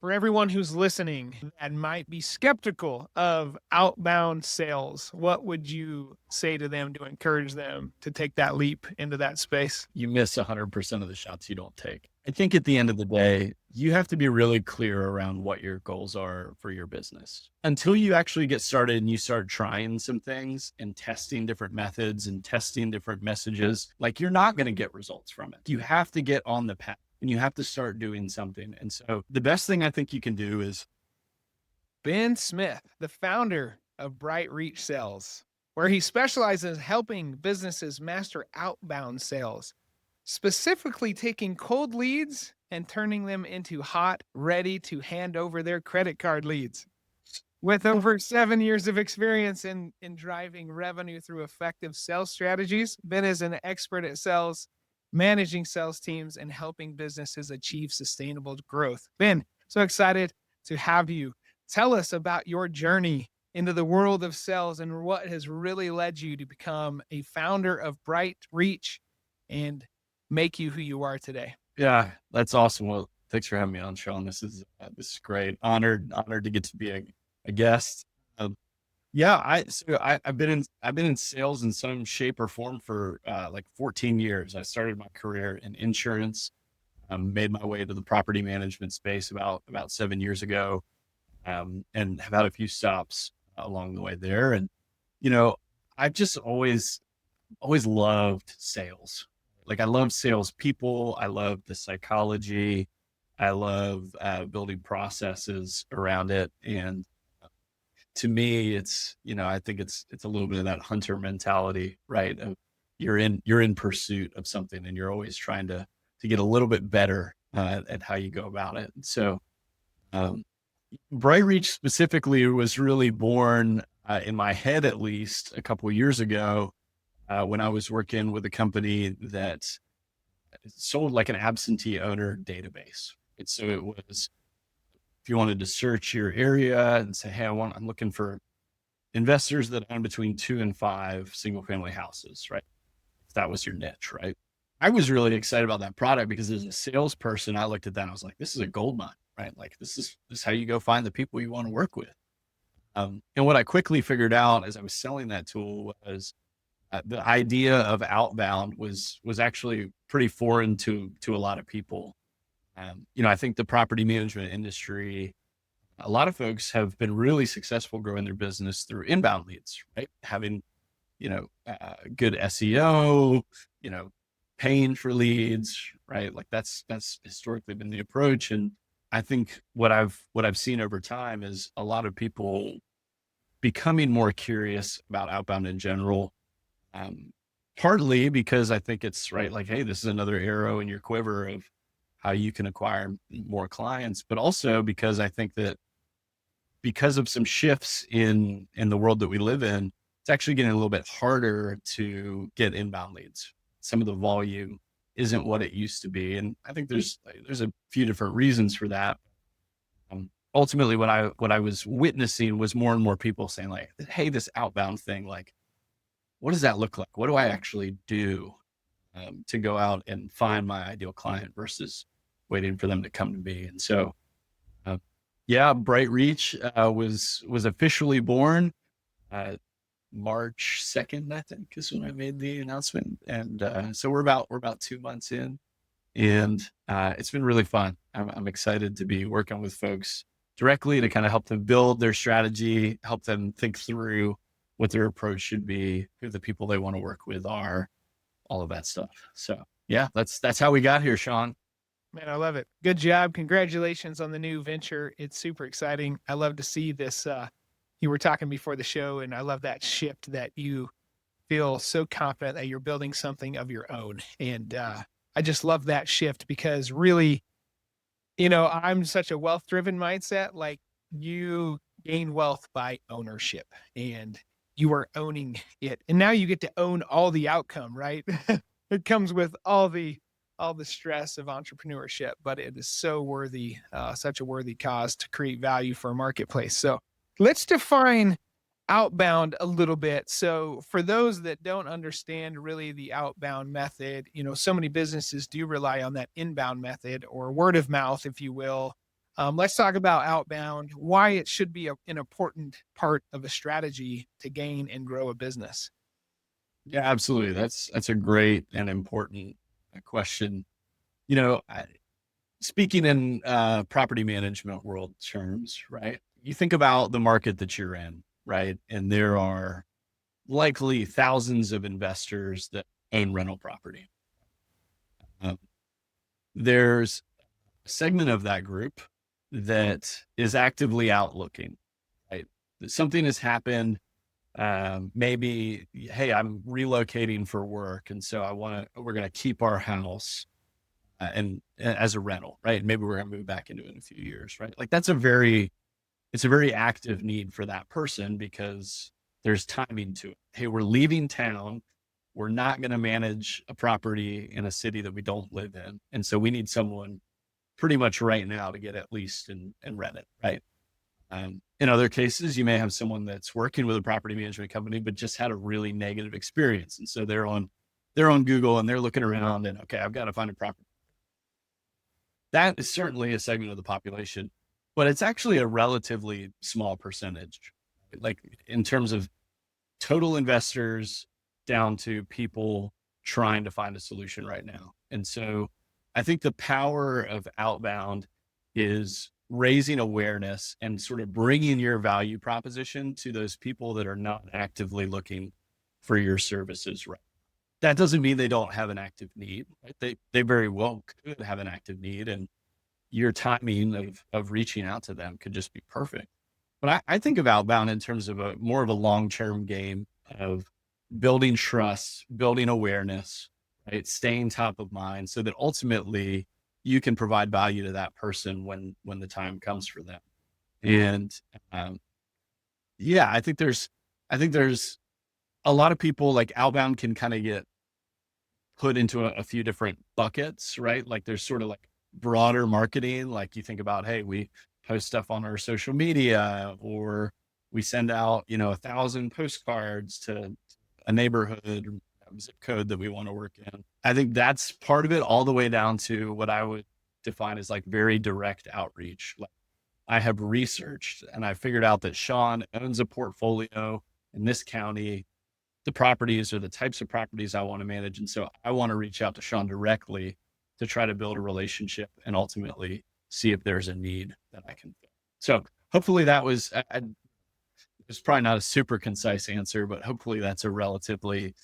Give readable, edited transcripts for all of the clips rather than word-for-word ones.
For everyone who's listening and might be skeptical of outbound sales, what would you say to them to encourage them to take that leap into that space? You miss 100% of the shots you don't take. I think at the end of the day, you have to be really clear around what your goals are for your business. Until you actually get started and you start trying some things and testing different methods and testing different messages, like you're not going to get results from it. You have to get on the path and you have to start doing something. And so the best thing I think you can do is Ben Smith, the founder of Bright Reach Sales, where he specializes in helping businesses master outbound sales, specifically taking cold leads and turning them into hot, ready to hand over their credit card leads. With over 7 years of experience in driving revenue through effective sales strategies, Ben is an expert at sales, managing sales teams, and helping businesses achieve sustainable growth. Ben, so excited to have you. Tell us about your journey into the world of sales and what has really led you to become a founder of Bright Reach and make you who you are today. Yeah, that's awesome. Well, thanks for having me on, Shawn. This is great. Honored to get to be a guest. Yeah, I've been in sales in some shape or form for like 14 years. I started my career in insurance, made my way to the property management space about 7 years ago, and have had a few stops along the way there. And you know, I've just always loved sales. Like I love salespeople. I love the psychology. I love building processes around it. And to me, I think it's a little bit of that hunter mentality, right? Of you're in pursuit of something, and you're always trying to get a little bit better at how you go about it. So, um, Bright Reach specifically was really born in my head, at least a couple of years ago, when I was working with a company that sold like an absentee owner database. And so it was, if you wanted to search your area and say, hey, I'm looking for investors that own between 2 and 5 single family houses, right? If that was your niche, right? I was really excited about that product because as a salesperson, I looked at that and I was like, this is a gold mine, right? Like this is how you go find the people you want to work with. And what I quickly figured out as I was selling that tool was the idea of outbound was actually pretty foreign to a lot of people. I think the property management industry, a lot of folks have been really successful growing their business through inbound leads, right? Having, good SEO, you know, paying for leads, right? Like that's historically been the approach. And I think what I've seen over time is a lot of people becoming more curious about outbound in general. Um, Partly because I think it's right, like, hey, this is another arrow in your quiver of how you can acquire more clients, but also because I think that because of some shifts in the world that we live in, it's actually getting a little bit harder to get inbound leads. Some of the volume isn't what it used to be, and I think there's a few different reasons for that. Ultimately, what I was witnessing was more and more people saying like, "Hey, this outbound thing, like, what does that look like? What do I actually do to go out and find my ideal client versus waiting for them to come to me?" And so uh, yeah, Bright Reach was officially born uh, March 2nd, I think, is when I made the announcement. And so we're about 2 months in, and it's been really fun. I'm excited to be working with folks directly to kind of help them build their strategy, help them think through what their approach should be, who the people they want to work with are, all of that stuff. So yeah, that's how we got here, Shawn. Man, I love it. Good job. Congratulations on the new venture. It's super exciting. I love to see this. You were talking before the show, and I love that shift that you feel so confident that you're building something of your own. And I just love that shift because really, I'm such a wealth driven mindset. Like you gain wealth by ownership and you are owning it. And now you get to own all the outcome, right? It comes with all the stress of entrepreneurship, but it is so worthy, such a worthy cause to create value for a marketplace. So let's define outbound a little bit. So for those that don't understand really the outbound method, so many businesses do rely on that inbound method or word of mouth, if you will, Let's talk about outbound, why it should be an important part of a strategy to gain and grow a business. Yeah, absolutely. That's a great and important question. You know, speaking in property management world terms, right? You think about the market that you're in, right? And there are likely thousands of investors that own rental property. Um, there's a segment of that group that is actively out looking, right? That something has happened. Maybe, hey, I'm relocating for work, and so we're going to keep our house and as a rental, right? Maybe we're going to move back into it in a few years, right? Like it's a very active need for that person because there's timing to it. Hey, we're leaving town. We're not going to manage a property in a city that we don't live in. And so we need someone pretty much right now to get at least and rent it, right? In other cases, you may have someone that's working with a property management company, but just had a really negative experience. And so they're on Google and they're looking around and, okay, I've got to find a property. That is certainly a segment of the population, but it's actually a relatively small percentage, like in terms of total investors down to people trying to find a solution right now. And so I think the power of outbound is raising awareness and sort of bringing your value proposition to those people that are not actively looking for your services. Right. That doesn't mean they don't have an active need. Right? They very well could have an active need, and your timing of reaching out to them could just be perfect. But I think of outbound in terms of more of a long-term game of building trust, building awareness, right? Staying top of mind so that ultimately you can provide value to that person when the time comes for them. And um, yeah, I think there's a lot of people like outbound can kind of get put into a few different buckets, right? Like there's sort of like broader marketing. Like you think about, hey, we post stuff on our social media, or we send out, 1,000 postcards to a neighborhood or zip code that we want to work in. I think that's part of it, all the way down to what I would define as like very direct outreach. Like I have researched and I figured out that Shawn owns a portfolio in this county. The properties or the types of properties I want to manage. And so I want to reach out to Shawn directly to try to build a relationship and ultimately see if there's a need that I can fill. So hopefully that was, it's probably not a super concise answer, but hopefully that's a relatively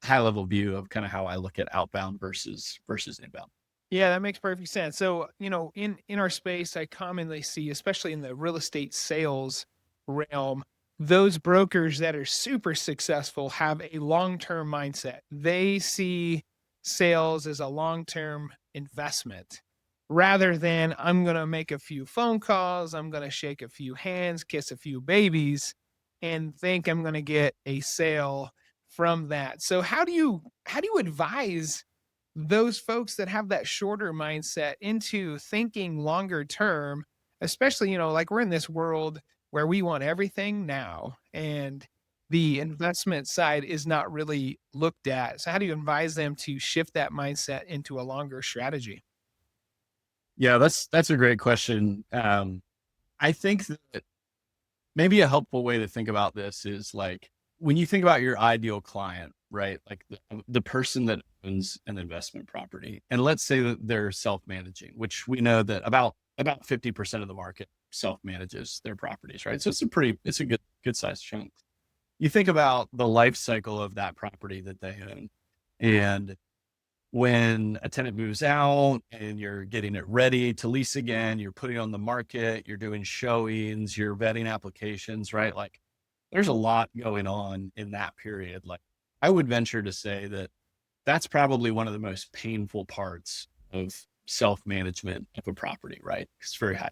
high level view of kind of how I look at outbound versus inbound. Yeah, that makes perfect sense. So, in our space, I commonly see, especially in the real estate sales realm, those brokers that are super successful have a long-term mindset. They see sales as a long-term investment rather than I'm going to make a few phone calls, I'm going to shake a few hands, kiss a few babies and think I'm going to get a sale from that. So how do you advise those folks that have that shorter mindset into thinking longer term, especially, like we're in this world where we want everything now and the investment side is not really looked at. So how do you advise them to shift that mindset into a longer strategy? Yeah, that's a great question. I think that maybe a helpful way to think about this is like when you think about your ideal client, right? Like the person that owns an investment property, and let's say that they're self-managing, which we know that about 50% of the market self-manages their properties, right? So it's a good sized chunk. You think about the life cycle of that property that they own, and when a tenant moves out and you're getting it ready to lease again, you're putting it on the market, you're doing showings, you're vetting applications, right? Like there's a lot going on in that period. Like I would venture to say that that's probably one of the most painful parts of self-management of a property, right? It's very high.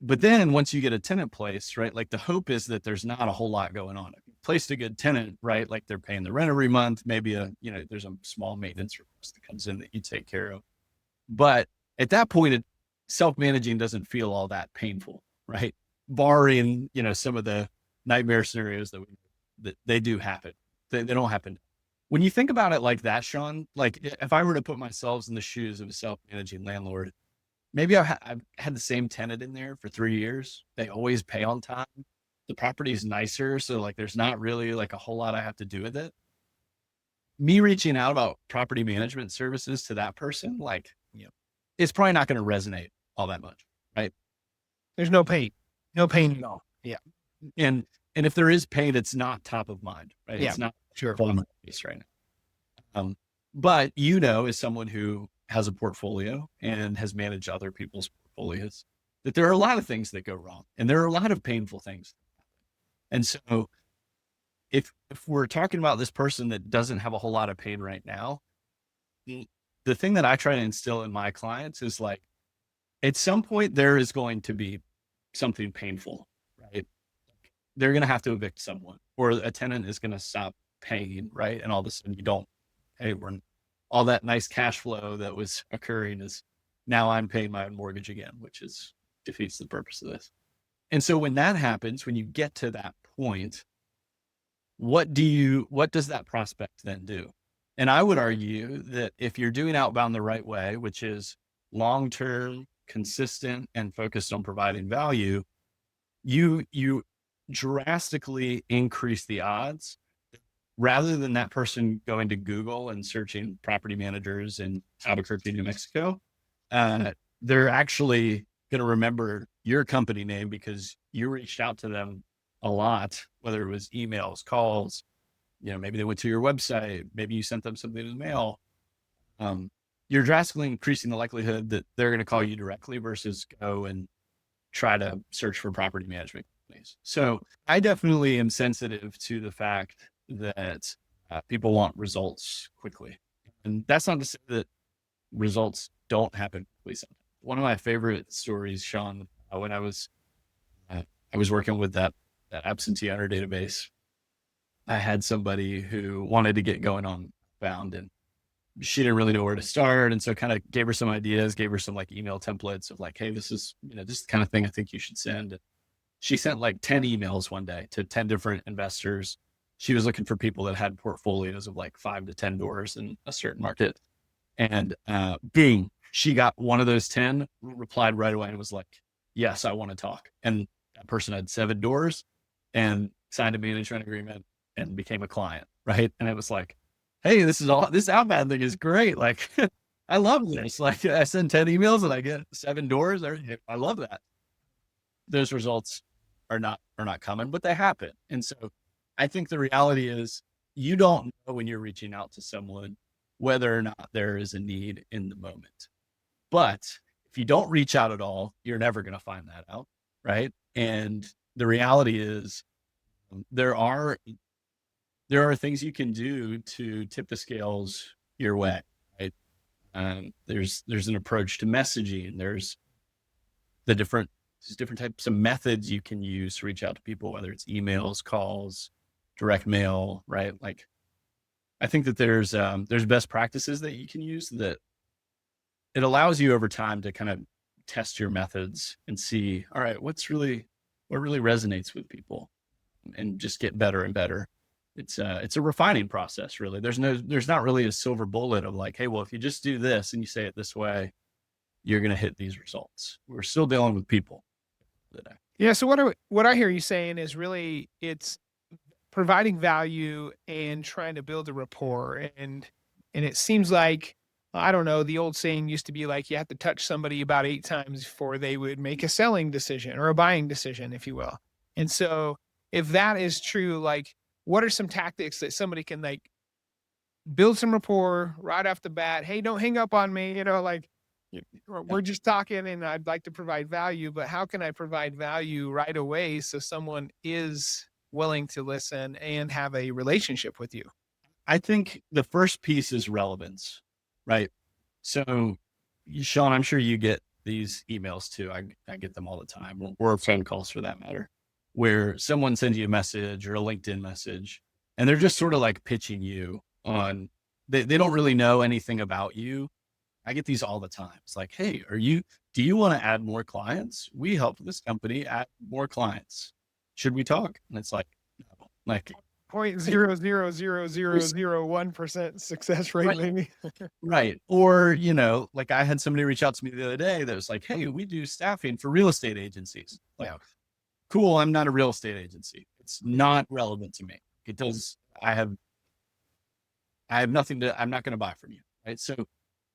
But then once you get a tenant placed, right, like the hope is that there's not a whole lot going on. If you placed a good tenant, right, like they're paying the rent every month, maybe there's a small maintenance request that comes in that you take care of. But at that point, self-managing doesn't feel all that painful, right? Barring, some of the nightmare scenarios that they do happen. They don't happen. When you think about it like that, Shawn, like if I were to put myself in the shoes of a self-managing landlord, maybe I've had the same tenant in there for 3 years. They always pay on time. The property is nicer. So like, there's not really like a whole lot I have to do with it. Me reaching out about property management services to that person, like, it's probably not going to resonate all that much. Right. There's no pain. No pain. No. Yeah. And if there is pain, it's not top of mind, right? Yeah. It's not Sure. on my face right now. But as someone who has a portfolio and has managed other people's portfolios, that there are a lot of things that go wrong and there are a lot of painful things. And so if we're talking about this person that doesn't have a whole lot of pain right now, the thing that I try to instill in my clients is like, at some point there is going to be something painful, right? They're going to have to evict someone, or a tenant is going to stop paying, right? And all of a sudden all that nice cash flow that was occurring is now I'm paying my mortgage again, which defeats the purpose of this. And so when that happens, when you get to that point, what does that prospect then do? And I would argue that if you're doing outbound the right way, which is long-term, consistent, and focused on providing value, you drastically increase the odds, rather than that person going to Google and searching property managers in Albuquerque, New Mexico. They're actually going to remember your company name because you reached out to them a lot, whether it was emails, calls, maybe they went to your website, maybe you sent them something in the mail. You're drastically increasing the likelihood that they're going to call you directly versus go and try to search for property management companies. So I definitely am sensitive to the fact that people want results quickly. And that's not to say that results don't happen quickly sometimes. One of my favorite stories, Shawn, when I was working with that absentee owner database, I had somebody who wanted to get going on Outbound, and she didn't really know where to start. And so kind of gave her some ideas, gave her some like email templates of like, hey, this is the kind of thing I think you should send. And she sent like 10 emails one day to 10 different investors. She was looking for people that had portfolios of like 5 to 10 doors in a certain market. And boom, she got one of those 10, replied right away and was like, yes, I want to talk. And that person had 7 doors and signed a management agreement and became a client. Right. And it was like, hey, this outbound thing is great. Like, I love this. Like, I send 10 emails and I get 7 doors. I love that. Those results are not common, but they happen. And so I think the reality is you don't know when you're reaching out to someone whether or not there is a need in the moment. But if you don't reach out at all, you're never going to find that out. Right. And the reality is there are things you can do to tip the scales your way. Right. There's an approach to messaging. There's different types of methods you can use to reach out to people, whether it's emails, calls, direct mail, right? Like, I think that there's best practices that you can use that it allows you over time to kind of test your methods and see, all right, what really resonates with people, and just get better and better. It's a refining process, really. There's not really a silver bullet of like, hey, well, if you just do this and you say it this way, you're going to hit these results. We're still dealing with people today. Yeah. So what I hear you saying is really it's providing value and trying to build a rapport. And it seems like, I don't know, the old saying used to be like, you have to touch somebody about 8 times before they would make a selling decision or a buying decision, if you will. And so if that is true, like, what are some tactics that somebody can like build some rapport right off the bat? Hey, don't hang up on me. We're just talking and I'd like to provide value, but how can I provide value right away so someone is willing to listen and have a relationship with you? I think the first piece is relevance, right? So, Shawn, I'm sure you get these emails too. I get them all the time, or phone calls for that matter, where someone sends you a message or a LinkedIn message, and they're just sort of like pitching you on, they don't really know anything about you. I get these all the time. It's like, hey, do you want to add more clients? We help this company add more clients. Should we talk? And it's like, no. Like, 0.0000001% success rate, Right. maybe. Right. Or, like I had somebody reach out to me the other day that was like, hey, we do staffing for real estate agencies. Like, Yeah. cool. I'm not a real estate agency. It's not relevant to me. It does. I have nothing I'm not going to buy from you. Right. So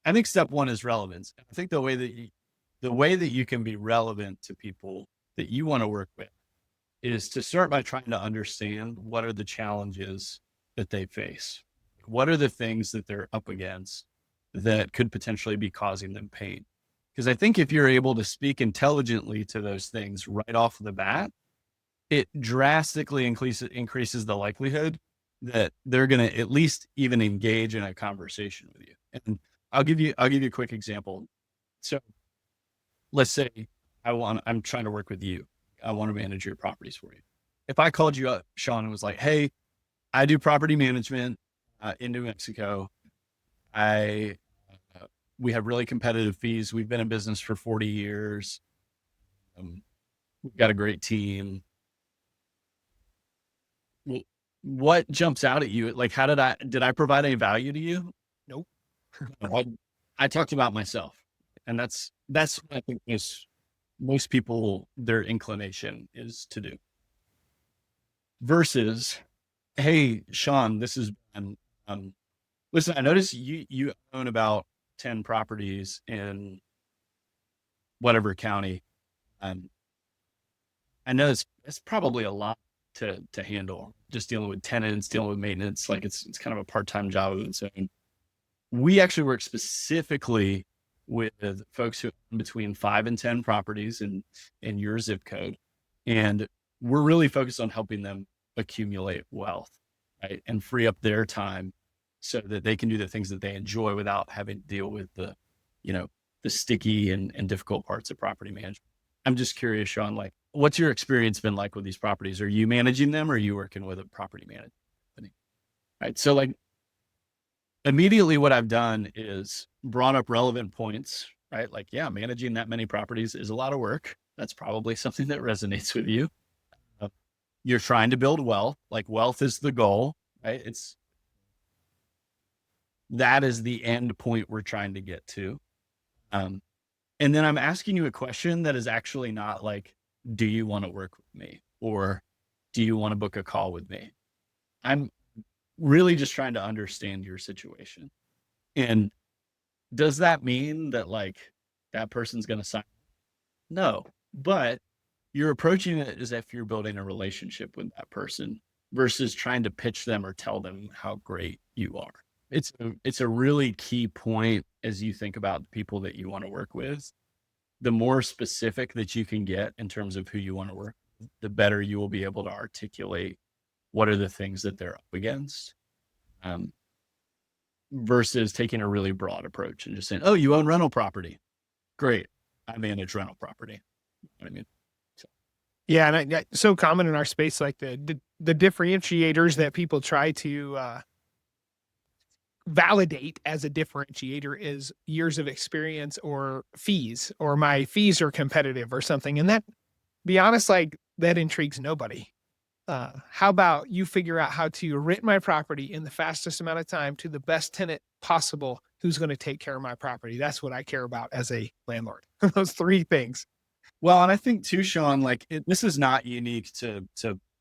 I think step one is relevance. I think the way that you can be relevant to people that you want to work with is to start by trying to understand what are the challenges that they face. What are the things that they're up against that could potentially be causing them pain? Because I think if you're able to speak intelligently to those things right off the bat, it drastically increases the likelihood that they're going to at least even engage in a conversation with you. And I'll give you a quick example. So let's say I'm trying to work with you. I want to manage your properties for you. If I called you up, Shawn, and was like, hey, I do property management in New Mexico. We have really competitive fees. We've been in business for 40 years. We've got a great team. Well, what jumps out at you? Like, did I provide any value to you? Nope. I talked about myself, and that's what I think most people, their inclination is to do. Versus, hey, Shawn, this is listen, I noticed you own about 10 properties in whatever county. I know it's probably a lot to handle, just dealing with tenants, dealing with maintenance. Like it's kind of a part-time job of its own. We actually work specifically with folks who own between 5 and 10 properties in your zip code. And we're really focused on helping them accumulate wealth, right? And free up their time so that they can do the things that they enjoy without having to deal with the sticky and difficult parts of property management. I'm just curious, Shawn, like, what's your experience been like with these properties? Are you managing them, or are you working with a property management company? Right. So like, immediately what I've done is brought up relevant points, right? Like, yeah, managing that many properties is a lot of work. That's probably something that resonates with you. You're trying to build wealth. Like, wealth is the goal, right? That is the end point we're trying to get to. And then I'm asking you a question that is actually not like, do you want to work with me? Or do you want to book a call with me? I'm really just trying to understand your situation. And does that mean that like that person's going to sign? No, but you're approaching it as if you're building a relationship with that person versus trying to pitch them or tell them how great you are. It's a really key point as you think about the people that you want to work with. The more specific that you can get in terms of who you want to work with, the better you will be able to articulate what are the things that they're up against, versus taking a really broad approach and just saying, oh, you own rental property. Great. I manage rental property. You know what I mean? Yeah, and so common in our space, like the differentiators that people try to validate as a differentiator is years of experience or fees, or my fees are competitive or something. And that, be honest, like that intrigues nobody. How about you figure out how to rent my property in the fastest amount of time to the best tenant possible who's going to take care of my property? That's what I care about as a landlord. Those three things. Well, and I think too, Shawn, like this is not unique to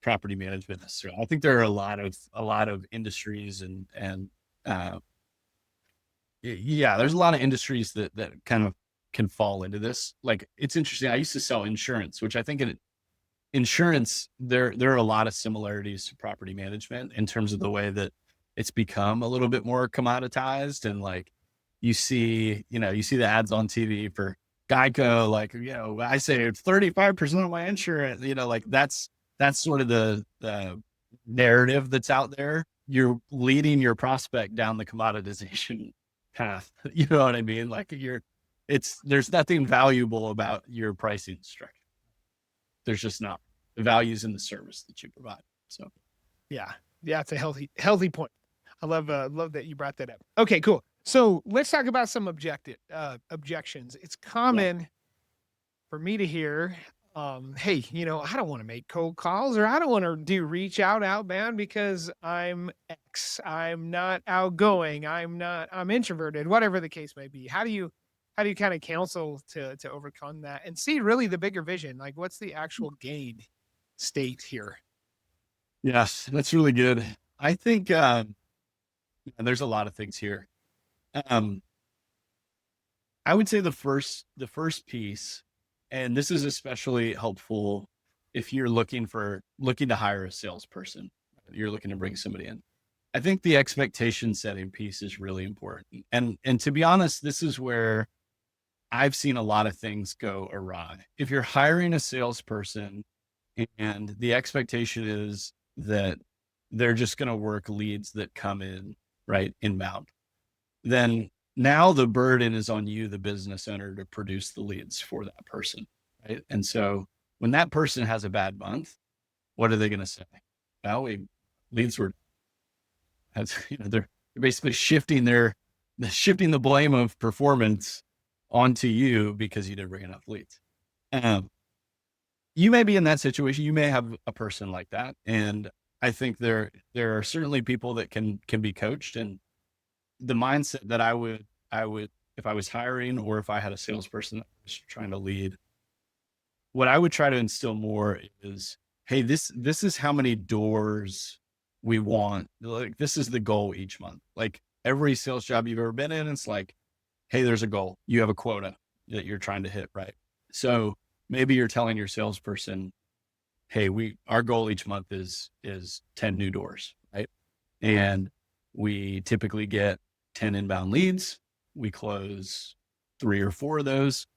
property management necessarily. I think there are a lot of industries and yeah, there's a lot of industries that kind of can fall into this. Like, it's interesting. I used to sell insurance, which I think in insurance, there are a lot of similarities to property management in terms of the way that it's become a little bit more commoditized. And like, you see the ads on TV for Geico, like, I saved 35% of my insurance, like that's sort of the narrative that's out there. You're leading your prospect down the commoditization path. You know what I mean? Like, there's nothing valuable about your pricing structure. There's just not. The values in the service that you provide. So Yeah, it's a healthy point. I love that you brought that up. Okay, cool. So let's talk about some objections. It's common for me to hear hey, I don't want to make cold calls, or I don't want to do reach out outbound because I'm X. I'm not outgoing. I'm introverted, whatever the case may be. How do you kind of counsel to overcome that and see really the bigger vision? Like what's the actual gain state here? Yes, that's really good. I think there's a lot of things here. Um, I would say the first piece, and this is especially helpful if you're looking to hire a salesperson. You're looking to bring somebody in. I think the expectation setting piece is really important. And to be honest, this is where I've seen a lot of things go awry. If you're hiring a salesperson and the expectation is that they're just going to work leads that come in, right, inbound, then now the burden is on you, the business owner, to produce the leads for that person, right? And so when that person has a bad month, what are they going to say? Well, leads were, they're basically shifting the blame of performance onto you because you didn't bring enough leads. Um, you may be in that situation. You may have a person like that, and I think there are certainly people that can be coached. And the mindset that I would if I was hiring or if I had a salesperson that was trying to lead, what I would try to instill more is, hey, this is how many doors we want. Like this is the goal each month. Like every sales job you've ever been in, it's like, hey, there's a goal. You have a quota that you're trying to hit, right? So maybe you're telling your salesperson, hey, our goal each month is 10 new doors, right? And we typically get 10 inbound leads. We close 3 or 4 of those.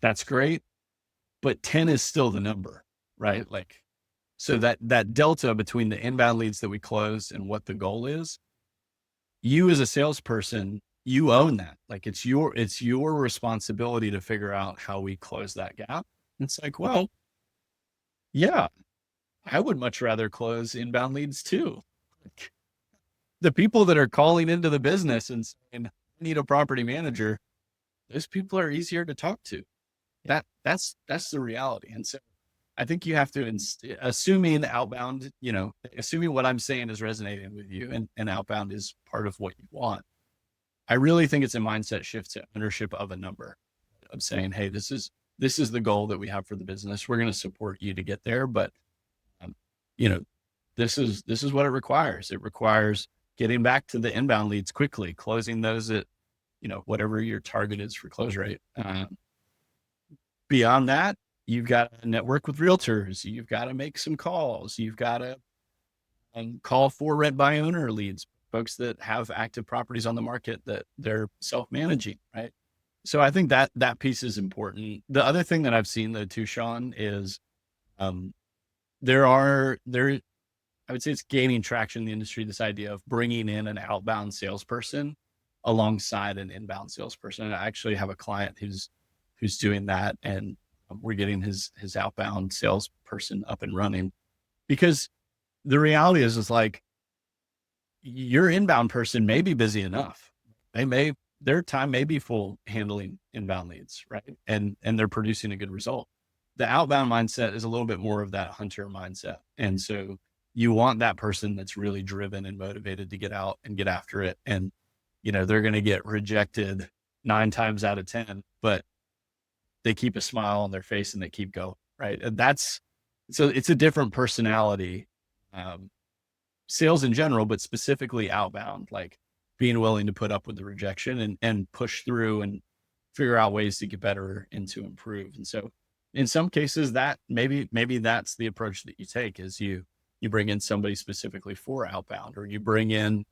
That's great, but 10 is still the number, right? Like, so that delta between the inbound leads that we close and what the goal is, you as a salesperson, you own that. Like it's your responsibility to figure out how we close that gap. It's like, well, yeah, I would much rather close inbound leads too. Like, the people that are calling into the business and saying, I need a property manager, those people are easier to talk to. That's the reality. And so I think you have to, assuming outbound, assuming what I'm saying is resonating with you and outbound is part of what you want. I really think it's a mindset shift to ownership of a number, of saying, hey, this is the goal that we have for the business. We're going to support you to get there. But, um, you know, this is what it requires. It requires getting back to the inbound leads quickly, closing those at, whatever your target is for close rate. Beyond that, you've got to network with realtors. You've got to make some calls. You've got to call for rent by owner leads, folks that have active properties on the market that they're self-managing, right? So I think that piece is important. The other thing that I've seen though too, Shawn, is I would say it's gaining traction in the industry, this idea of bringing in an outbound salesperson alongside an inbound salesperson. And I actually have a client who's doing that, and we're getting his outbound salesperson up and running, because the reality is like your inbound person may be busy enough. Their time may be full handling inbound leads, right? And they're producing a good result. The outbound mindset is a little bit more of that hunter mindset. And so you want that person that's really driven and motivated to get out and get after it. And, they're going to get rejected 9 times out of 10, but they keep a smile on their face and they keep going, right? And so it's a different personality, sales in general, but specifically outbound, like being willing to put up with the rejection and push through and figure out ways to get better and to improve. And so in some cases that maybe that's the approach that you take, is you bring in somebody specifically for outbound, or you bring in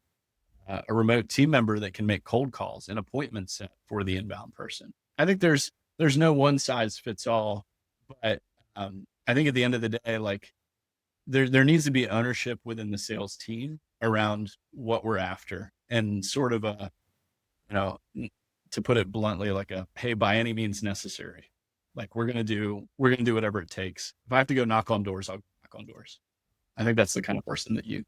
a remote team member that can make cold calls and appointments set for the inbound person. I think there's no one size fits all, but I think at the end of the day, like there needs to be ownership within the sales team around what we're after, and sort of to put it bluntly, like hey, by any means necessary. Like we're going to do whatever it takes. If I have to go knock on doors, I'll knock on doors. I think that's the kind of person that you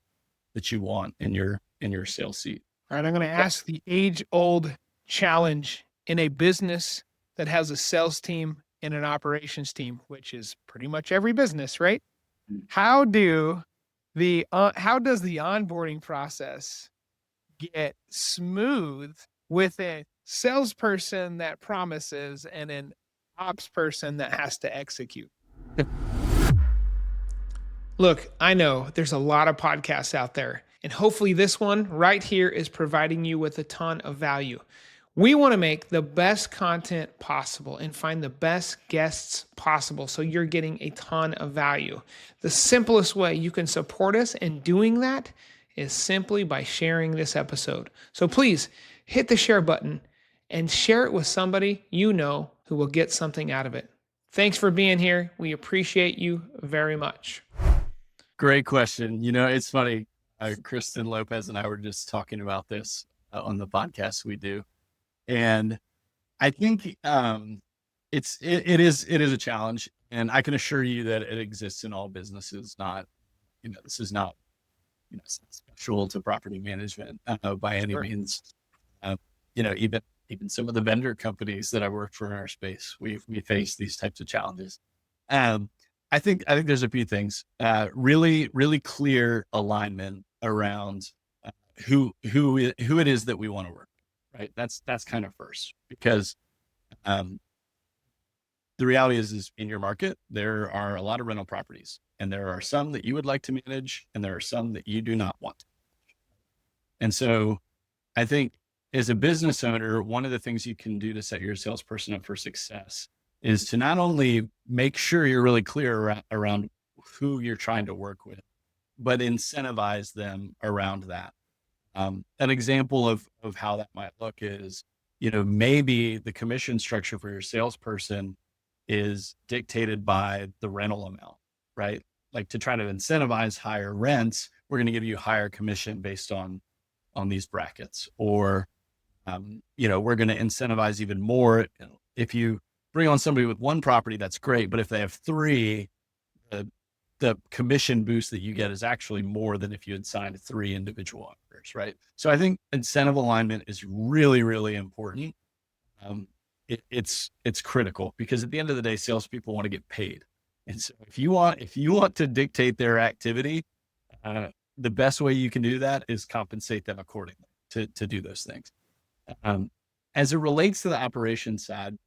want in your sales seat. All right, I'm going to ask the age-old challenge in a business that has a sales team in an operations team, which is pretty much every business, right? Mm. How does the onboarding process get smooth with a salesperson that promises and an ops person that has to execute? Look, I know there's a lot of podcasts out there, and hopefully, this one right here is providing you with a ton of value. We want to make the best content possible and find the best guests possible so you're getting a ton of value. The simplest way you can support us in doing that is simply by sharing this episode. So please hit the share button and share it with somebody you know who will get something out of it. Thanks for being here. We appreciate you very much. Great question. You know, it's funny. Kristen Lopez and I were just talking about this on the podcast we do. And I think it is a challenge, and I can assure you that it exists in all businesses. Not, this is not, it's not special to property management by any Sure. means. Even some of the vendor companies that I work for in our space, we face these types of challenges. I think there's a few things. Really clear alignment around who it is that we want to work with, right? That's kind of first, because the reality is in your market there are a lot of rental properties, and there are some that you would like to manage, and there are some that you do not want to. And so I think as a business owner, one of the things you can do to set your salesperson up for success is to not only make sure you're really clear around who you're trying to work with, but incentivize them around that. An example of how that might look is, maybe the commission structure for your salesperson is dictated by the rental amount, right? Like, to try to incentivize higher rents, we're going to give you higher commission based on these brackets, or we're going to incentivize even more. If you bring on somebody with one property, that's great, but if they have three, the commission boost that you get is actually more than if you had signed three individual offers, right? So I think incentive alignment is really, really important. It's critical, because at the end of the day, salespeople want to get paid, and so if you want to dictate their activity, the best way you can do that is compensate them accordingly to do those things. As it relates to the operations side,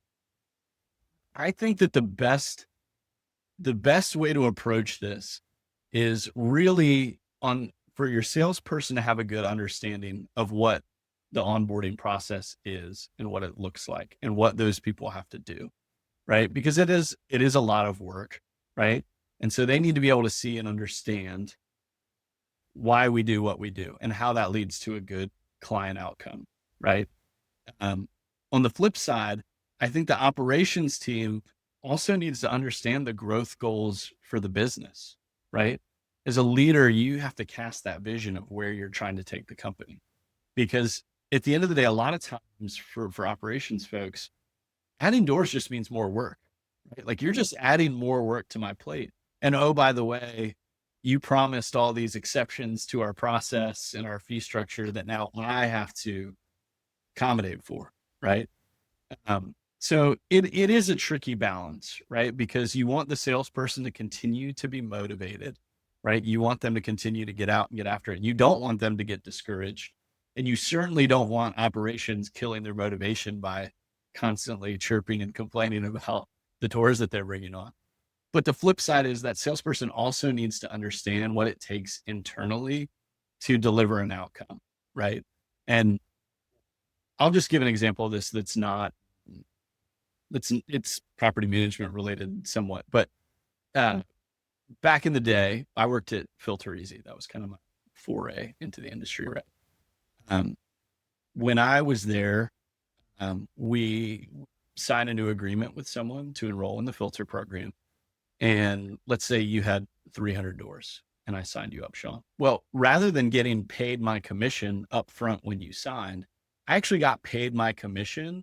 I think that the best way to approach this is really for your salesperson to have a good understanding of what the onboarding process is and what it looks like and what those people have to do, right? Because it is a lot of work, right? And so they need to be able to see and understand why we do what we do and how that leads to a good client outcome, right? On the flip side, I think the operations team also needs to understand the growth goals for the business, right? As a leader, you have to cast that vision of where you're trying to take the company, because at the end of the day, a lot of times for operations folks, adding doors just means more work, right? Like, you're just adding more work to my plate. And oh, by the way, you promised all these exceptions to our process and our fee structure that now I have to accommodate for, right? So it is a tricky balance, right? Because you want the salesperson to continue to be motivated, right? You want them to continue to get out and get after it. You don't want them to get discouraged. And you certainly don't want operations killing their motivation by constantly chirping and complaining about the tours that they're bringing on. But the flip side is that salesperson also needs to understand what it takes internally to deliver an outcome, right? And I'll just give an example of this it's property management related somewhat, but back in the day, I worked at Filter Easy. That was kind of my foray into the industry, right? When I was there, we signed a new agreement with someone to enroll in the filter program. And let's say you had 300 doors and I signed you up, Shawn. Well, rather than getting paid my commission up front when you signed, I actually got paid my commission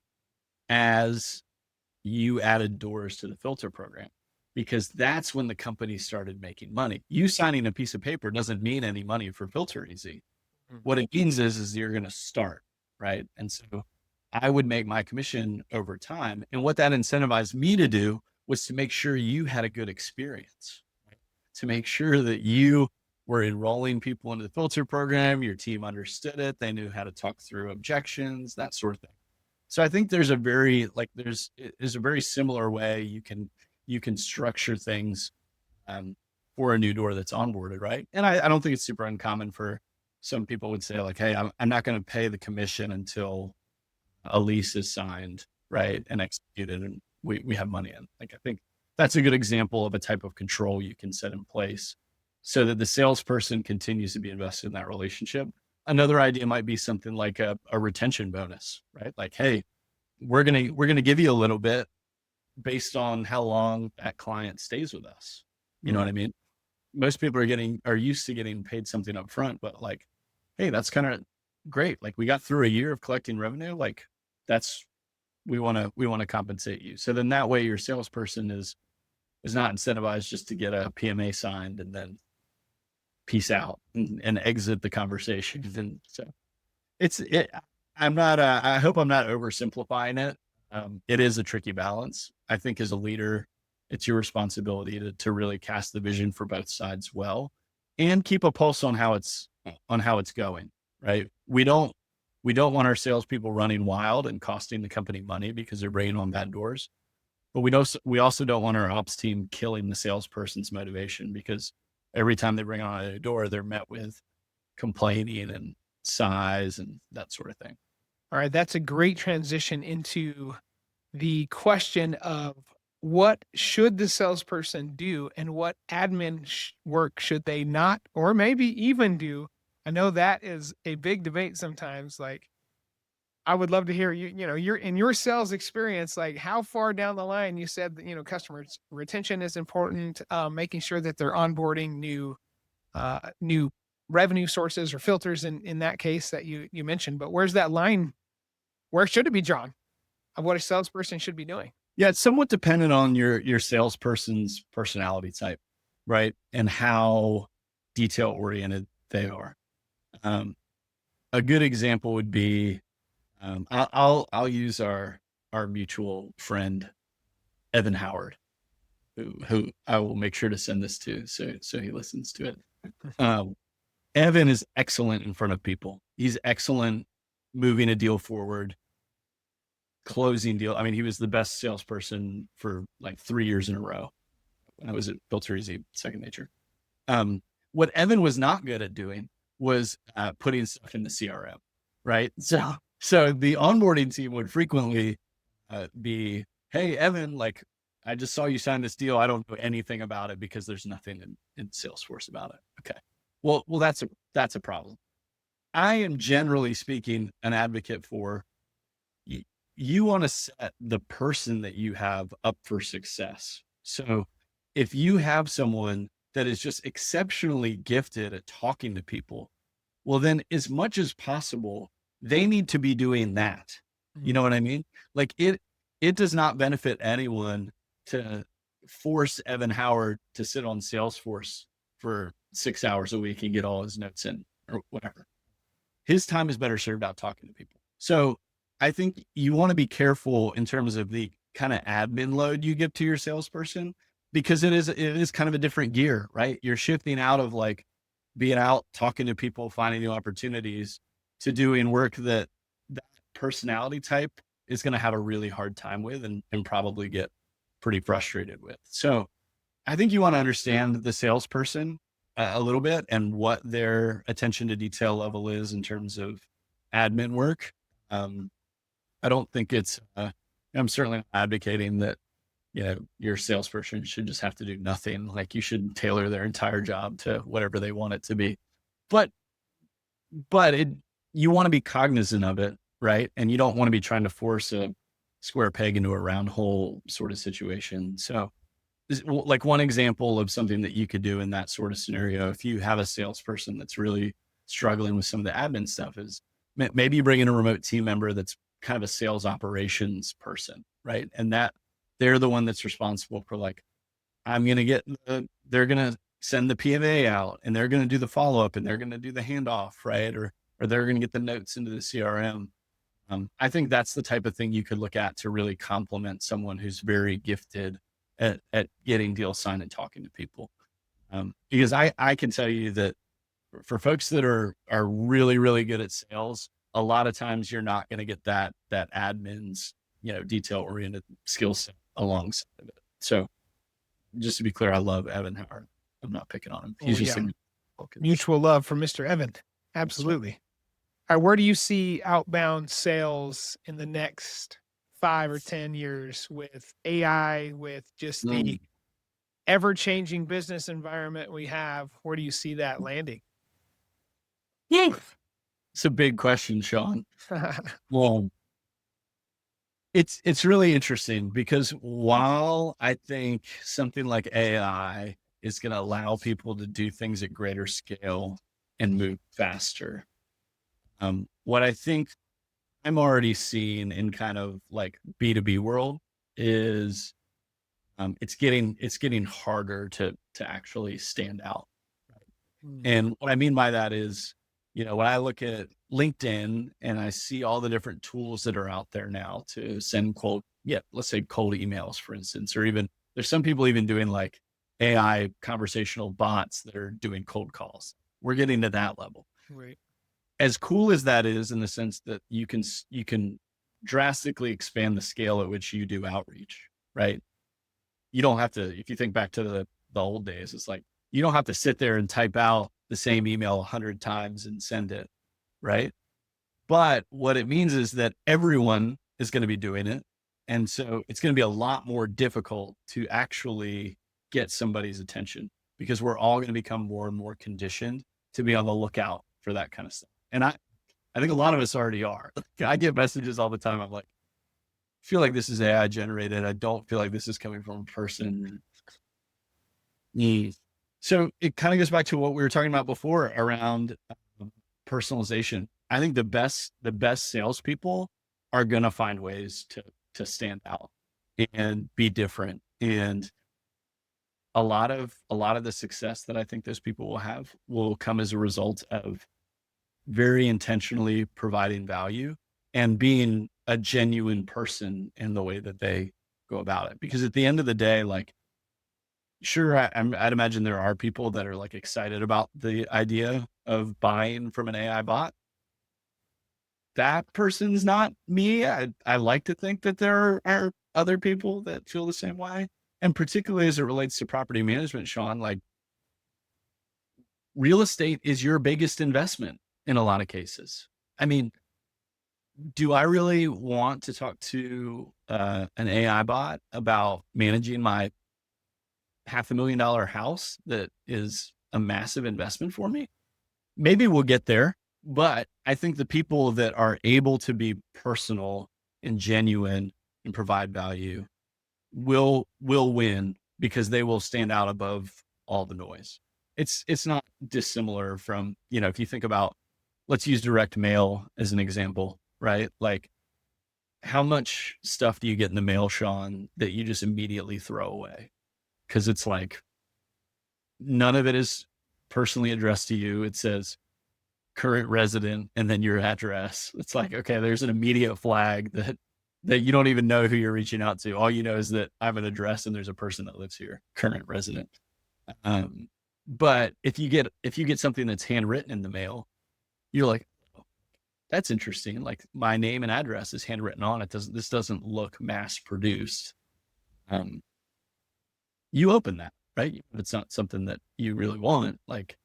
as you added doors to the filter program, because that's when the company started making money. You signing a piece of paper doesn't mean any money for Filter Easy. What it means is you're going to start, right? And so I would make my commission over time. And what that incentivized me to do was to make sure you had a good experience, right? To make sure that you were enrolling people into the filter program, your team understood it, they knew how to talk through objections, that sort of thing. So I think there's a very there's a very similar way you can structure things for a new door that's onboarded, right? And I don't think it's super uncommon for some people would say like, hey, I'm not going to pay the commission until a lease is signed, right, and executed, and we have money in. Like I think that's a good example of a type of control you can set in place so that the salesperson continues to be invested in that relationship. Another idea might be something like a retention bonus, right? Like, hey, we're gonna give you a little bit based on how long that client stays with us. You know what I mean? Most people are used to getting paid something up front, but like, hey, that's kind of great. Like we got through a year of collecting revenue. Like that's we want to compensate you. So then that way your salesperson is not incentivized just to get a PMA signed and then peace out and exit the conversation. And so I'm not, I hope I'm not oversimplifying it. It is a tricky balance. I think as a leader, it's your responsibility to really cast the vision for both sides well and keep a pulse on how it's going, right? We don't want our salespeople running wild and costing the company money because they're bringing on bad doors. But we also don't want our ops team killing the salesperson's motivation because every time they bring on a door, they're met with complaining and sighs and that sort of thing. All right, that's a great transition into the question of what should the salesperson do and what admin work should they not or maybe even do. I know that is a big debate sometimes. Like, I would love to hear you're in your sales experience, like how far down the line you said that, customers retention is important, making sure that they're onboarding new revenue sources or filters in that case that you mentioned. But where's that line? Where should it be drawn of what a salesperson should be doing? Yeah, it's somewhat dependent on your salesperson's personality type, right? And how detail oriented they are. A good example would be I'll use our mutual friend Evan Howard, who I will make sure to send this to so he listens to it. Evan is excellent in front of people. He's excellent moving a deal forward, closing deal. I mean, he was the best salesperson for like 3 years in a row when I was at Filter Easy Second Nature. What Evan was not good at doing was putting stuff in the CRM, right? So the onboarding team would frequently be, hey, Evan, like, I just saw you sign this deal. I don't know anything about it because there's nothing in Salesforce about it. Okay. Well, that's a problem. I am generally speaking an advocate for you want to set the person that you have up for success. So if you have someone that is just exceptionally gifted at talking to people, well, then as much as possible, they need to be doing that. You know what I mean? Like it does not benefit anyone to force Evan Howard to sit on Salesforce for 6 hours a week and get all his notes in or whatever. His time is better served out talking to people. So I think you want to be careful in terms of the kind of admin load you give to your salesperson, because it is kind of a different gear, right? You're shifting out of like being out talking to people, finding new opportunities, to doing work that personality type is going to have a really hard time with and probably get pretty frustrated with. So I think you want to understand the salesperson a little bit and what their attention to detail level is in terms of admin work. I don't think I'm certainly not advocating that, your salesperson should just have to do nothing. Like you should tailor their entire job to whatever they want it to be. But you want to be cognizant of it, right? And you don't want to be trying to force a square peg into a round hole sort of situation. So like one example of something that you could do in that sort of scenario, if you have a salesperson that's really struggling with some of the admin stuff, is maybe you bring in a remote team member that's kind of a sales operations person, right? And that they're the one that's responsible for like, they're going to send the PMA out and they're going to do the follow-up and they're going to do the handoff, right? Or they're going to get the notes into the CRM. I think that's the type of thing you could look at to really complement someone who's very gifted at getting deals signed and talking to people. Because I can tell you that for folks that are really, really good at sales, a lot of times you're not going to get that admin's, detail oriented skill set alongside of it. So just to be clear, I love Evan Howard. I'm not picking on him. Oh He's just yeah, a mutual love for Mr. Evan. Absolutely. All right, where do you see outbound sales in the next 5 or 10 years with AI, with just the ever-changing business environment we have? Where do you see that landing? It's a big question, Shawn. Well, it's really interesting because while I think something like AI is going to allow people to do things at greater scale and move faster, what I think I'm already seeing in kind of like B2B world is it's getting harder to actually stand out. And what I mean by that is, when I look at LinkedIn and I see all the different tools that are out there now to send let's say cold emails, for instance, or even there's some people even doing like AI conversational bots that are doing cold calls. We're getting to that level. Right. As cool as that is in the sense that you can drastically expand the scale at which you do outreach, right? You don't have to, if you think back to the old days, it's like, you don't have to sit there and type out the same email 100 times and send it, right? But what it means is that everyone is going to be doing it. And so it's going to be a lot more difficult to actually get somebody's attention because we're all going to become more and more conditioned to be on the lookout for that kind of stuff. And I think a lot of us already are. I get messages all the time. I'm like, I feel like this is AI generated. I don't feel like this is coming from a person. So it kind of goes back to what we were talking about before around personalization. I think the best salespeople are going to find ways to stand out and be different. And a lot of the success that I think those people will have will come as a result of very intentionally providing value and being a genuine person in the way that they go about it. Because at the end of the day, like, sure, I'd imagine there are people that are like excited about the idea of buying from an AI bot. That person's not me. I like to think that there are other people that feel the same way. And particularly as it relates to property management, Shawn, like real estate is your biggest investment in a lot of cases. I mean, do I really want to talk to an AI bot about managing my $500,000 house that is a massive investment for me? Maybe we'll get there, but I think the people that are able to be personal and genuine and provide value will win because they will stand out above all the noise. It's not dissimilar from, if you think about, let's use direct mail as an example, right? Like, how much stuff do you get in the mail, Shawn, that you just immediately throw away? Because it's like, none of it is personally addressed to you. It says current resident and then your address. It's like, okay, there's an immediate flag that you don't even know who you're reaching out to. All you know is that I have an address and there's a person that lives here, current resident. But if you get something that's handwritten in the mail, you're like, oh, that's interesting. Like, my name and address is handwritten on it. This doesn't look mass produced. You open that, right? If it's not something that you really want, like,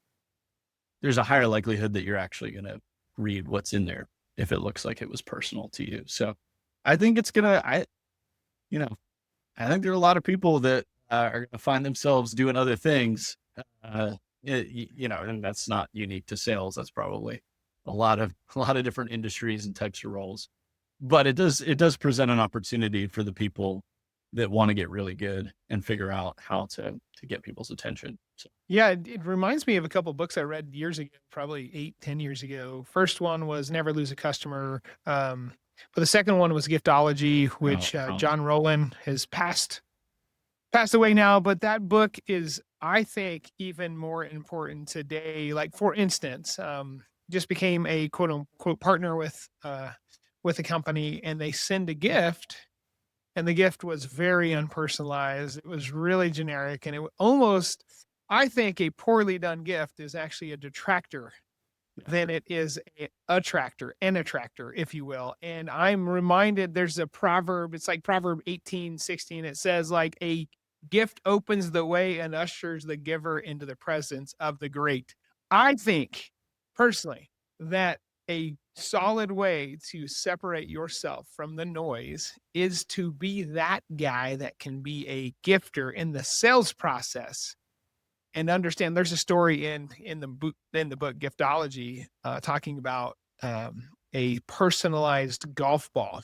there's a higher likelihood that you're actually going to read what's in there if it looks like it was personal to you. So I think it's going to, I think there are a lot of people that are going to find themselves doing other things, and that's not unique to sales. That's probably a lot of different industries and types of roles, but it does present an opportunity for the people that want to get really good and figure out how to get people's attention. So. Yeah, it reminds me of a couple of books I read years ago, probably 8-10 years ago. First one was Never Lose a Customer. But the second one was Giftology, which John Rowland has passed away now. But that book is, I think, even more important today. Like, for instance, just became a quote unquote partner with with a company and they send a gift, and the gift was very unpersonalized. It was really generic, and it almost, I think a poorly done gift is actually a detractor than it is a attractor, an attractor, if you will. And I'm reminded there's a proverb, it's like Proverb 18:16. It says, like, a gift opens the way and ushers the giver into the presence of the great. I think personally that a solid way to separate yourself from the noise is to be that guy that can be a gifter in the sales process and understand. There's a story in the book Giftology, talking about a personalized golf ball,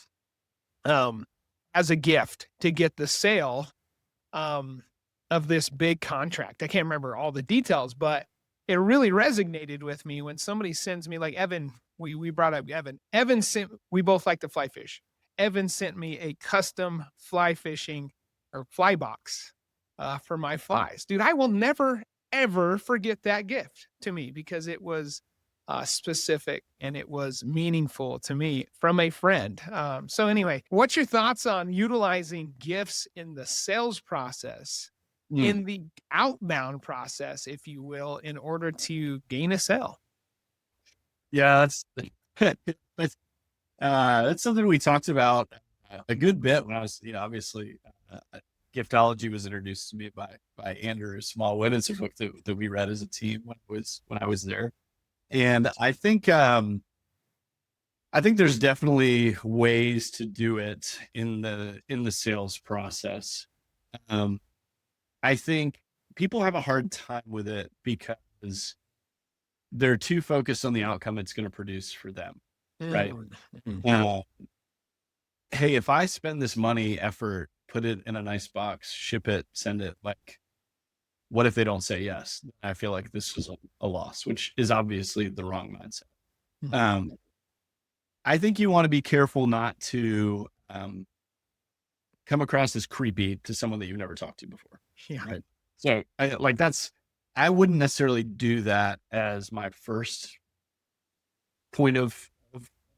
um, as a gift to get the sale, um, of this big contract. I can't remember all the details, but it really resonated with me when somebody sends me, like Evan. We brought up Evan. Evan sent. We both like to fly fish. Evan sent me a custom fly fishing or fly box, for my flies. Dude, I will never ever forget that gift to me because it was specific and it was meaningful to me from a friend. So anyway, what's your thoughts on utilizing gifts in the sales process, Mm. in the outbound process, if you will, in order to gain a sale? Yeah, that's something we talked about a good bit when I was, obviously, Giftology was introduced to me by Andrew Smallwood. It's a book that we read as a team when I was there, and I think there's definitely ways to do it in the sales process. Um, I think people have a hard time with it because they're too focused on the outcome it's going to produce for them, right? Mm. Uh, hey, if I spend this money, effort, put it in a nice box, ship it, send it, like, what if they don't say yes? I feel like this was a loss, which is obviously the wrong mindset. Mhm. Um, I think you want to be careful not to come across as creepy to someone that you've never talked to before. Yeah. Right. So I wouldn't necessarily do that as my first point of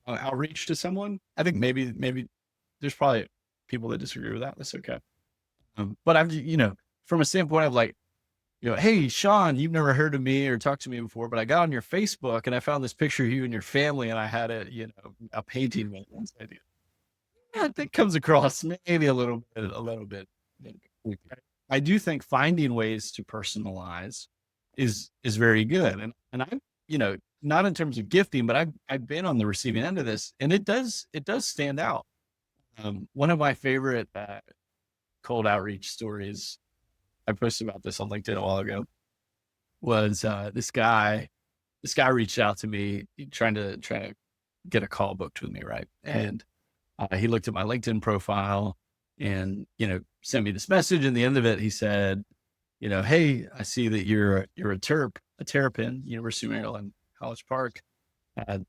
outreach to someone. I think maybe there's probably people that disagree with that. That's okay. But from a standpoint of like, hey, Shawn, you've never heard of me or talked to me before, but I got on your Facebook and I found this picture of you and your family and I had a painting with one idea. Yeah, that comes across maybe a little bit. I do think finding ways to personalize is very good. And I, not in terms of gifting, but I've been on the receiving end of this and it does stand out. One of my favorite cold outreach stories, I posted about this on LinkedIn a while ago, was this guy reached out to me trying to get a call booked with me, right? And he looked at my LinkedIn profile and, sent me this message. And the end of it, he said, hey, I see that you're a Terrapin, University of Maryland, College Park.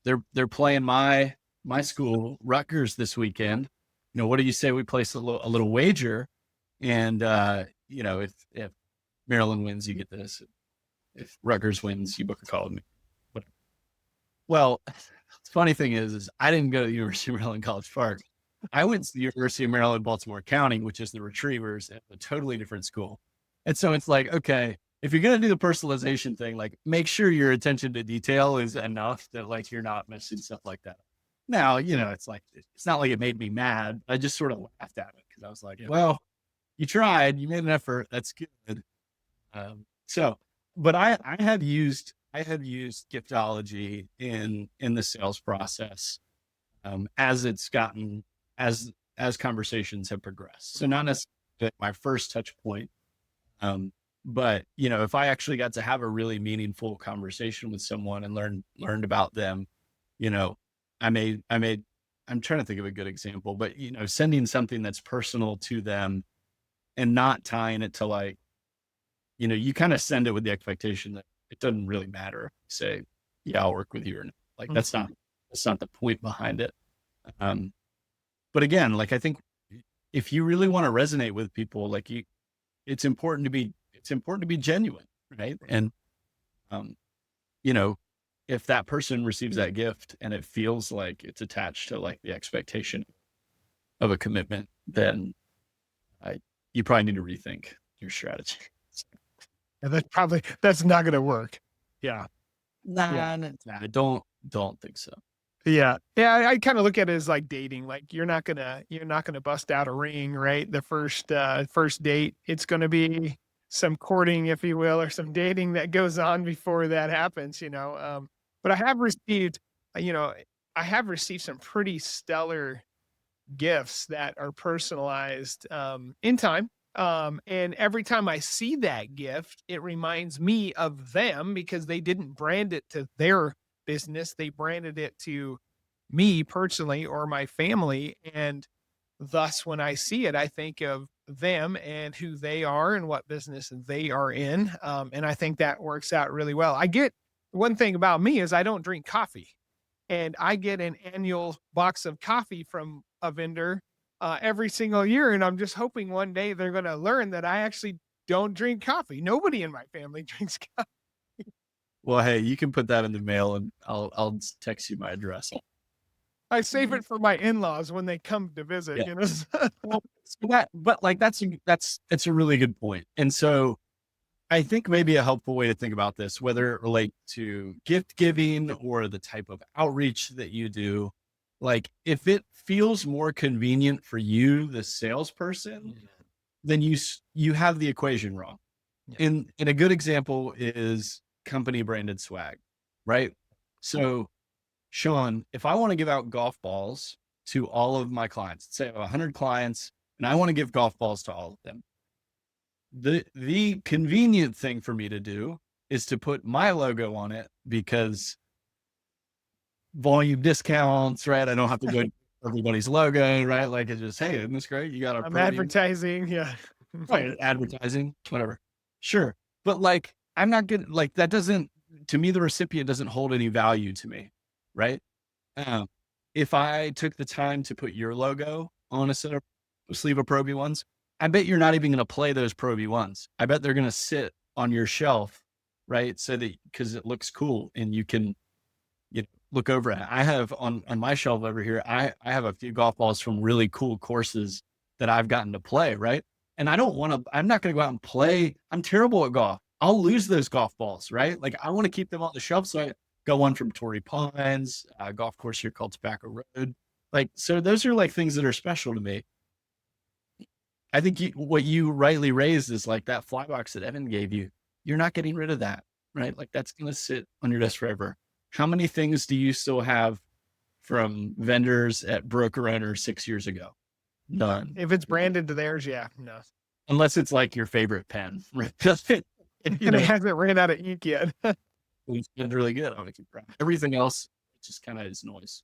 They're playing my school, Rutgers, this weekend. What do you say we place a little wager? And, if Maryland wins, you get this. If Rutgers wins, you book a call with me. Whatever. Well, the funny thing is I didn't go to the University of Maryland, College Park. I went to the University of Maryland, Baltimore County, which is the Retrievers, at a totally different school. And so it's like, okay, if you're going to do the personalization thing, like, make sure your attention to detail is enough that, like, you're not messing stuff like that up. Now, it's like, it's not like it made me mad. I just sort of laughed at it because I was like, well, you tried, you made an effort. That's good. So, but I have used Giftology in the sales process, as it's gotten, as conversations have progressed. So not necessarily my first touch point, but if I actually got to have a really meaningful conversation with someone and learned about them, I made I'm trying to think of a good example, but sending something that's personal to them and not tying it to, like, you kind of send it with the expectation that it doesn't really matter. Say, yeah, I'll work with you or not. Like, that's not the point behind it. But again, like, I think if you really want to resonate with people, like, it's important to be genuine. Right. And, you know, if that person receives that gift and it feels like it's attached to like the expectation of a commitment, then you probably need to rethink your strategy. And that's not going to work. Yeah. Yeah. Nah, I don't think so. Yeah. Yeah. I kind of look at it as like dating. Like you're not gonna bust out a ring, right? The first date, it's gonna be some courting, if you will, or some dating that goes on before that happens, you know. But you know, I have received some pretty stellar gifts that are personalized in time. And every time I see that gift, it reminds me of them because they didn't brand it to their business. They branded it to me personally or my family. And thus, when I see it, I think of them and who they are and what business they are in. And I think that works out really well. I get one thing about me is I don't drink coffee and I get an annual box of coffee from a vendor every single year. And I'm just hoping one day they're going to learn that I actually don't drink coffee. Nobody in my family drinks coffee. Well, hey, you can put that in the mail and I'll text you my address. I save it for my in-laws when they come to visit, Yeah. you know. Well, but like that's a really good point. And so I think maybe a helpful way to think about this, whether it relates to gift giving or the type of outreach that you do, like if it feels more convenient for you, the salesperson, then you have the equation wrong. Yeah. And a good example is company branded swag, right? So Shawn, if I want to give out golf balls to all of my clients, say I have 100 clients and I want to give golf balls to all of them, the convenient thing for me to do is to put my logo on it because volume discounts, right? I don't have to go to everybody's logo, right? Like it's just, hey, isn't this great? You got a I'm premium, advertising, yeah. right? Advertising, whatever. Sure. But like, I'm not good. Like that doesn't, to me, the recipient doesn't hold any value to me, right? Um, if I took the time to put your logo on a sleeve of Pro V1s, I bet you're not even going to play those Pro V1s. I bet they're going to sit on your shelf, right? So that because it looks cool and you can look over it. I have on my shelf over here, I have a few golf balls from really cool courses that I've gotten to play, right? And I'm not going to go out and play. I'm terrible at golf. I'll lose those golf balls, right? Like I want to keep them on the shelf. So I got one from Torrey Pines, a golf course here called Tobacco Road. Like, so those are like things that are special to me. I think what you rightly raised is like that fly box that Evan gave you. You're not getting rid of that, right? Like that's going to sit on your desk forever. How many things do you still have from vendors at broker owner 6 years ago? None. If it's branded to theirs, yeah, no. Unless it's like your favorite pen. Right? And it hasn't ran out of ink yet. It's been really good. I want to keep track. Everything else just kind of is noise.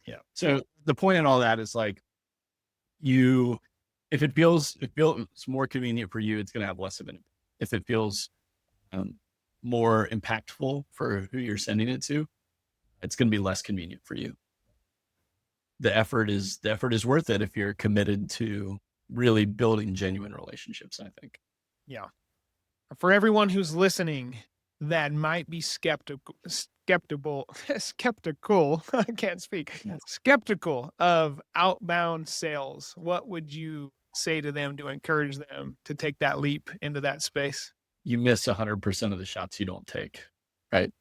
Yeah. So the point in all that is like if it feels more convenient for you, it's going to have less of an impact. If it feels more impactful for who you're sending it to, it's going to be less convenient for you. The effort is worth it if you're committed to really building genuine relationships, I think. Yeah. For everyone who's listening that might be skeptical, I can't speak, skeptical of outbound sales, what would you say to them to encourage them to take that leap into that space? You miss 100% of the shots you don't take, right?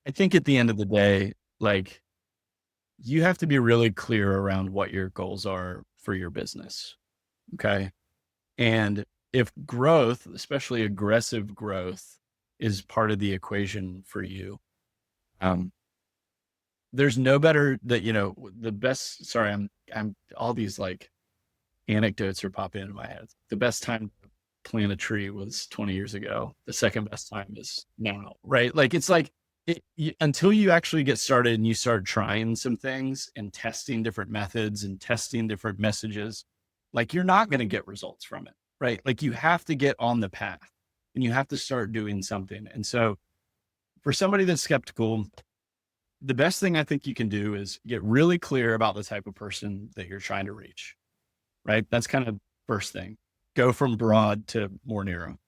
I think at the end of the day, like you have to be really clear around what your goals are for your business. Okay. And if growth, especially aggressive growth, is part of the equation for you, there's no better that, the best, sorry, I'm all these like anecdotes are popping into my head. The best time to plant a tree was 20 years ago. The second best time is now, right? Like, it's like, until you actually get started and you start trying some things and testing different methods and testing different messages, like you're not going to get results from it, right? Like you have to get on the path and you have to start doing something. And so for somebody that's skeptical, the best thing I think you can do is get really clear about the type of person that you're trying to reach, right? That's kind of first thing. Go from broad to more narrow.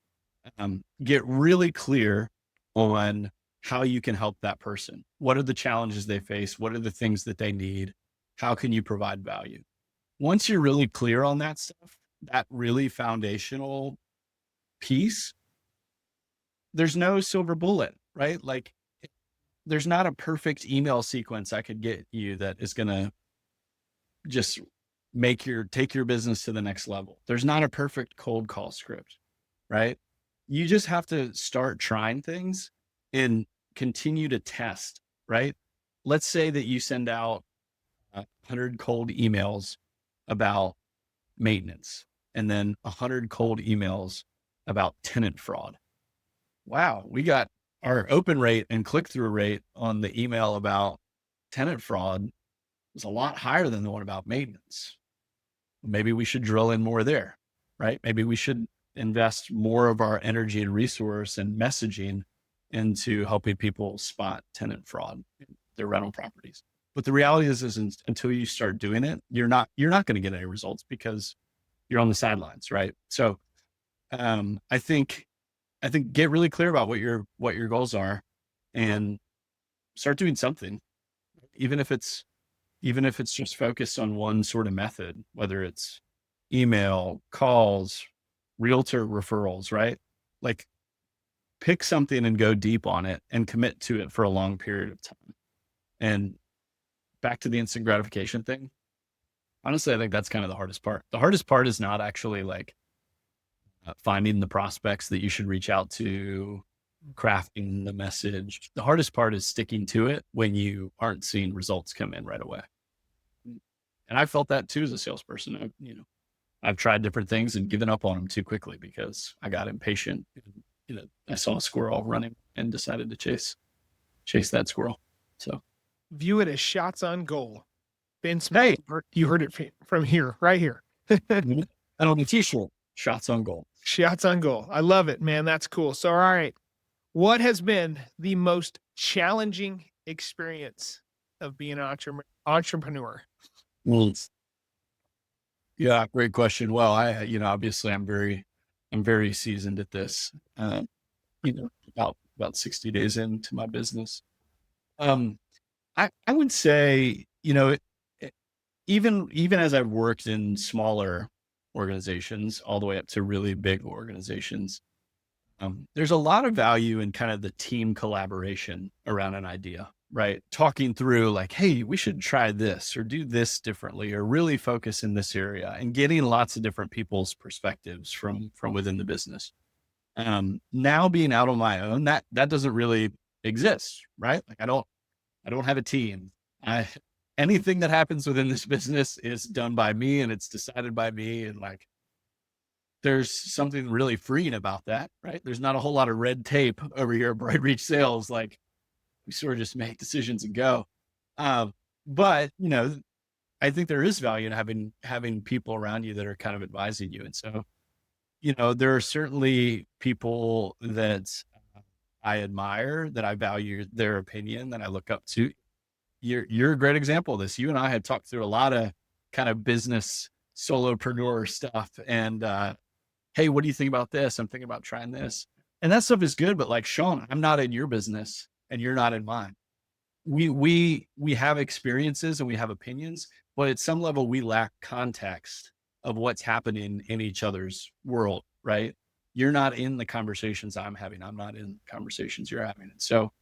Get really clear on how you can help that person. What are the challenges they face? What are the things that they need? How can you provide value? Once you're really clear on that stuff, that really foundational piece, there's no silver bullet, right? Like there's not a perfect email sequence I could get you that is going to just take your business to the next level. There's not a perfect cold call script, right? You just have to start trying things and continue to test, right? Let's say that you send out 100 cold emails about maintenance and then 100 cold emails about tenant fraud. Wow, we got our open rate and click-through rate on the email about tenant fraud was a lot higher than the one about maintenance. Maybe we should drill in more there, right? Maybe we should invest more of our energy and resource and messaging into helping people spot tenant fraud in their rental properties. But the reality is until you start doing it, you're not going to get any results because you're on the sidelines, right? So I think get really clear about what your goals are and start doing something, even if it's just focused on one sort of method, whether it's email, calls, realtor referrals, right? Like pick something and go deep on it and commit to it for a long period of time. And back to the instant gratification thing. Honestly, I think that's kind of the hardest part. The hardest part is not actually like finding the prospects that you should reach out to, crafting the message. The hardest part is sticking to it when you aren't seeing results come in right away. And I felt that too as a salesperson. I've tried different things and given up on them too quickly because I got impatient. I saw a squirrel running and decided to chase that squirrel. So View it as shots on goal. Vince, hey, you heard it from here, right here. and on the t-shirt, shots on goal. Shots on goal. I love it, man. That's cool. So, all right. What has been the most challenging experience of being an entrepreneur? Well, yeah, great question. Well, obviously I'm very seasoned at this, about 60 days into my business. I would say, even as I've worked in smaller organizations all the way up to really big organizations, there's a lot of value in kind of the team collaboration around an idea, right? Talking through like, hey, we should try this or do this differently or really focus in this area and getting lots of different people's perspectives from within the business. Now being out on my own, that doesn't really exist, right? Like I don't have a team. Anything that happens within this business is done by me and it's decided by me. And like, there's something really freeing about that, right? There's not a whole lot of red tape over here at Bright Reach Sales. Like we sort of just make decisions and go. But I think there is value in having people around you that are kind of advising you. And so, there are certainly people that I admire, that I value their opinion, that I look up to. You're a great example of this. You and I had talked through a lot of kind of business solopreneur stuff. And hey, what do you think about this? I'm thinking about trying this. And that stuff is good, but like Shawn, I'm not in your business and you're not in mine. We have experiences and we have opinions, but at some level we lack context of what's happening in each other's world, right? You're not in the conversations I'm having. I'm not in conversations you're having. And so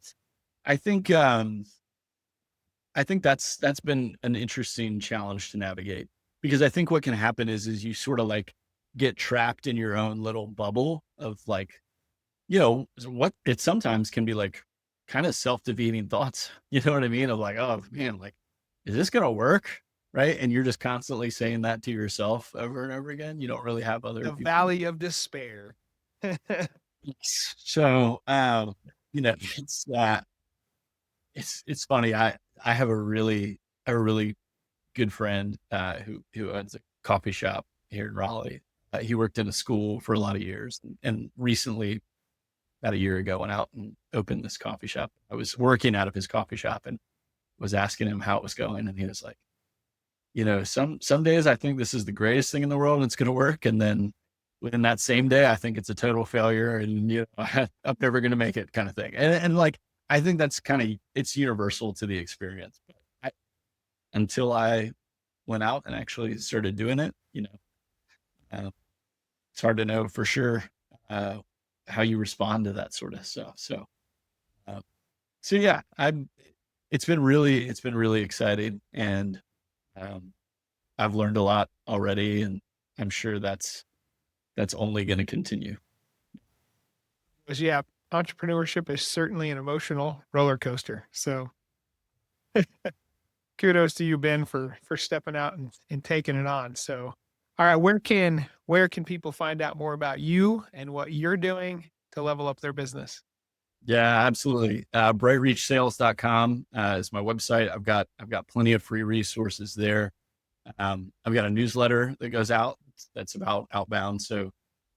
I think that's been an interesting challenge to navigate, because I think what can happen is you sort of like get trapped in your own little bubble of like, what it sometimes can be like kind of self-defeating thoughts. You know what I mean? Of like, oh man, like, is this going to work? Right. And you're just constantly saying that to yourself over and over again. You don't really have other people. Valley of despair. So, it's funny. I have a really good friend, who owns a coffee shop here in Raleigh. He worked in a school for a lot of years and recently, about a year ago, went out and opened this coffee shop. I was working out of his coffee shop and was asking him how it was going. And he was like, some days I think this is the greatest thing in the world and it's going to work. And then within that same day, I think it's a total failure and, I'm never going to make it, kind of thing. And like, I think that's it's universal to the experience. Until I went out and actually started doing it, it's hard to know for sure how you respond to that sort of stuff. Uh, so yeah, it's been really exciting, and I've learned a lot already, and I'm sure that's only going to continue. Because yeah, entrepreneurship is certainly an emotional roller coaster. So kudos to you, Ben, for stepping out and taking it on. So, all right, where can people find out more about you and what you're doing to level up their business? Yeah, absolutely. Brightreachsales.com is my website. I've got plenty of free resources there. I've got a newsletter that goes out that's about outbound. So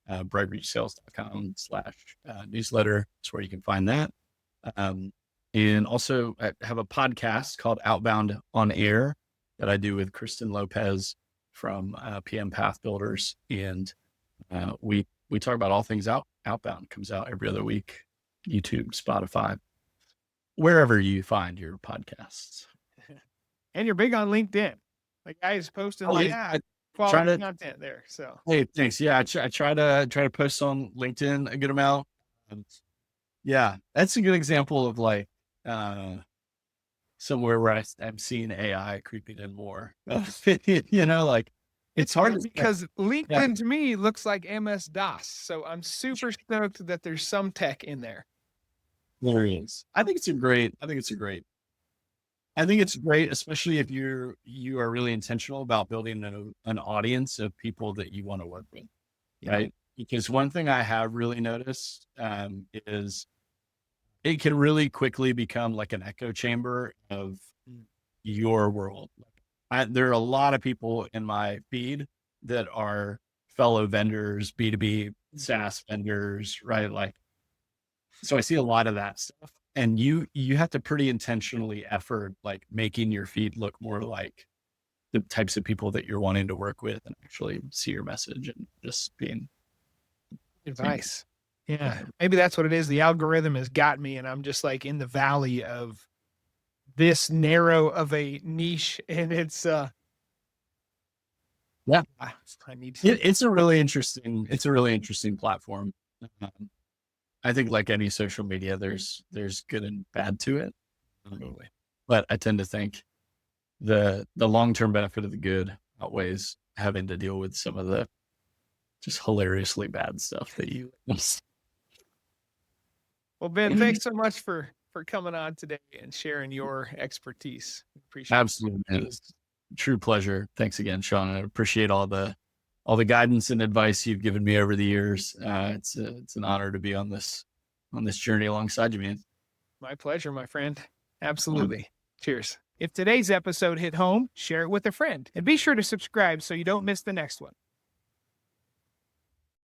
brightreachsales.com/newsletter is where you can find that. And also I have a podcast called Outbound on Air that I do with Kristen Lopez from PM Path Builders. And we talk about all things outbound. Comes out every other week. YouTube, Spotify, wherever you find your podcasts. And you're big on LinkedIn. Like guys posting quality content there. So hey, thanks. Yeah, I try to post on LinkedIn a good amount. Yeah, that's a good example of like somewhere where I'm seeing AI creeping in more. Like it's hard because LinkedIn to me looks like MS-DOS. So I'm super stoked that there's some tech in there. There is. I think it's great, especially if you are really intentional about building an audience of people that you want to work with, right? Because one thing I have really noticed is it can really quickly become like an echo chamber of your world. There are a lot of people in my feed that are fellow vendors, B2B SaaS vendors, right? Like, so I see a lot of that stuff, and you have to pretty intentionally effort like making your feed look more like the types of people that you're wanting to work with and actually see your message and just being advice. Yeah, maybe that's what it is. The algorithm has got me, and I'm just like in the valley of this narrow of a niche, and it's yeah, I need to. It's a really interesting platform. I think like any social media, there's good and bad to it. But I tend to think the long-term benefit of the good outweighs having to deal with some of the just hilariously bad stuff that you. Well, Ben, thanks so much for coming on today and sharing your expertise. Appreciate it. Absolutely, man. It's a true pleasure. Thanks again, Shawn. I appreciate all the guidance and advice you've given me over the years. It's an honor to be on this journey alongside you, man. My pleasure, my friend. Absolutely. Cheers. If today's episode hit home, share it with a friend and be sure to subscribe so you don't miss the next one.